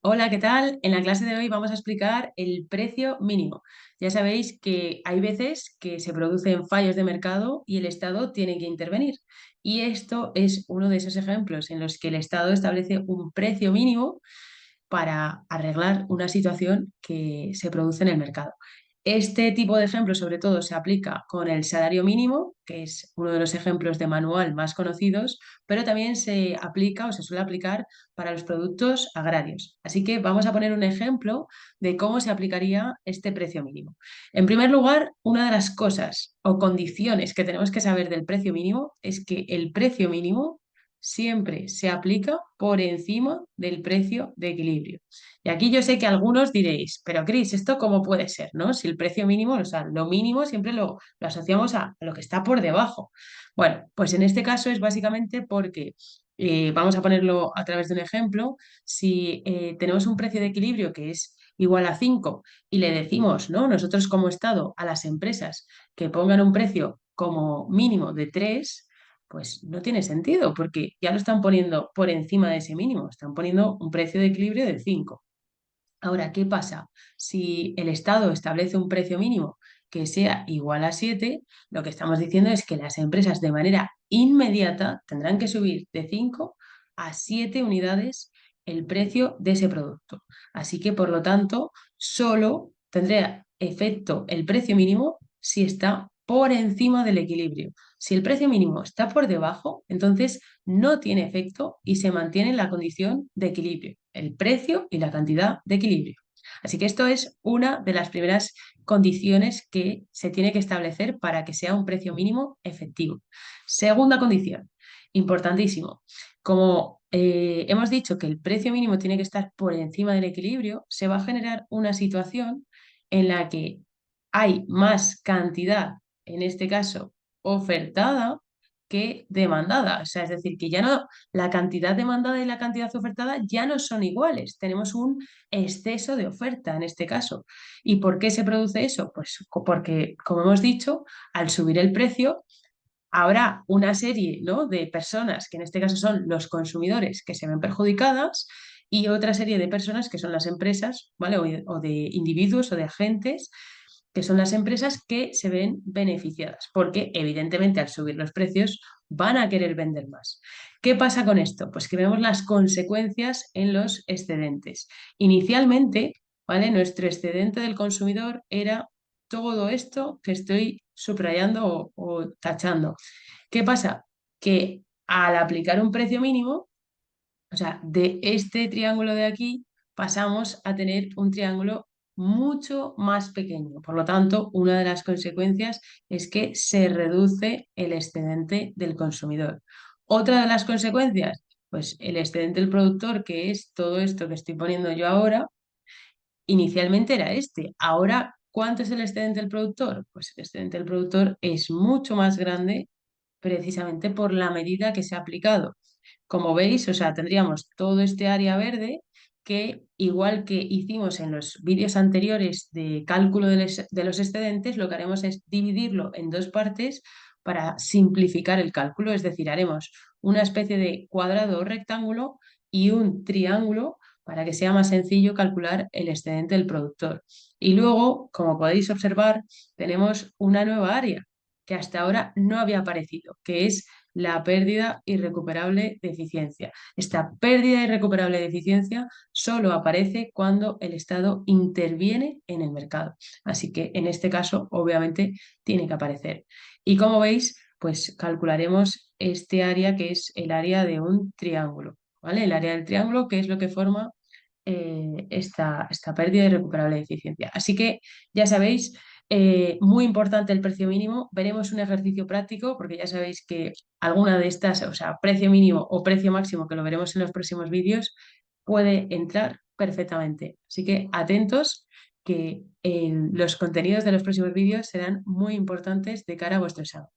Hola, ¿qué tal? En la clase de hoy vamos a explicar el precio mínimo. Ya sabéis que hay veces que se producen fallos de mercado y el Estado tiene que intervenir. Y esto es uno de esos ejemplos en los que el Estado establece un precio mínimo para arreglar una situación que se produce en el mercado. Este tipo de ejemplo, sobre todo, se aplica con el salario mínimo, que es uno de los ejemplos de manual más conocidos, pero también se aplica o se suele aplicar para los productos agrarios. Así que vamos a poner un ejemplo de cómo se aplicaría este precio mínimo. En primer lugar, una de las cosas o condiciones que tenemos que saber del precio mínimo es que el precio mínimo siempre se aplica por encima del precio de equilibrio. Y aquí yo sé que algunos diréis, pero Cris, ¿esto cómo puede ser, no? Si el precio mínimo, o sea, lo mínimo siempre lo asociamos a lo que está por debajo. Bueno, pues en este caso es básicamente porque, vamos a ponerlo a través de un ejemplo, si tenemos un precio de equilibrio que es igual a 5 y le decimos, ¿no? Nosotros como Estado a las empresas que pongan un precio como mínimo de 3, pues no tiene sentido, porque ya lo están poniendo por encima de ese mínimo, están poniendo un precio de equilibrio de 5. Ahora, ¿qué pasa? Si el Estado establece un precio mínimo que sea igual a 7, lo que estamos diciendo es que las empresas de manera inmediata tendrán que subir de 5 a 7 unidades el precio de ese producto. Así que, por lo tanto, solo tendría efecto el precio mínimo si está por encima del equilibrio. Si el precio mínimo está por debajo, entonces no tiene efecto y se mantiene la condición de equilibrio, el precio y la cantidad de equilibrio. Así que esto es una de las primeras condiciones que se tiene que establecer para que sea un precio mínimo efectivo. Segunda condición, importantísimo. Como hemos dicho que el precio mínimo tiene que estar por encima del equilibrio, se va a generar una situación en la que hay más cantidad, en este caso ofertada, que demandada. O sea, es decir, que ya no, la cantidad demandada y la cantidad ofertada ya no son iguales. Tenemos un exceso de oferta en este caso. ¿Y por qué se produce eso? Pues porque, como hemos dicho, al subir el precio, habrá una serie, ¿no?, de personas, que en este caso son los consumidores, que se ven perjudicadas, y otra serie de personas que son las empresas, ¿vale? O de individuos o de agentes que son las empresas que se ven beneficiadas, porque evidentemente al subir los precios van a querer vender más. ¿Qué pasa con esto? Pues que vemos las consecuencias en los excedentes. Inicialmente, ¿vale? Nuestro excedente del consumidor era todo esto que estoy subrayando o tachando. ¿Qué pasa? Que al aplicar un precio mínimo, o sea, de este triángulo de aquí pasamos a tener un triángulo mucho más pequeño. Por lo tanto, una de las consecuencias es que se reduce el excedente del consumidor. Otra de las consecuencias, pues el excedente del productor, que es todo esto que estoy poniendo yo ahora, inicialmente era este. Ahora, ¿cuánto es el excedente del productor? Pues el excedente del productor es mucho más grande precisamente por la medida que se ha aplicado. Como veis, o sea, tendríamos todo este área verde que, igual que hicimos en los vídeos anteriores de cálculo de los excedentes, lo que haremos es dividirlo en dos partes para simplificar el cálculo, es decir, haremos una especie de cuadrado o rectángulo y un triángulo para que sea más sencillo calcular el excedente del productor. Y luego, como podéis observar, tenemos una nueva área que hasta ahora no había aparecido, que es la pérdida irrecuperable de eficiencia. Esta pérdida irrecuperable de eficiencia solo aparece cuando el Estado interviene en el mercado. Así que en este caso, obviamente, tiene que aparecer. Y como veis, pues calcularemos este área que es el área de un triángulo, ¿vale? El área del triángulo, que es lo que forma esta pérdida irrecuperable de eficiencia. Así que ya sabéis, muy importante el precio mínimo. Veremos un ejercicio práctico porque ya sabéis que alguna de estas, o sea, precio mínimo o precio máximo, que lo veremos en los próximos vídeos, puede entrar perfectamente. Así que atentos, que los contenidos de los próximos vídeos serán muy importantes de cara a vuestro examen.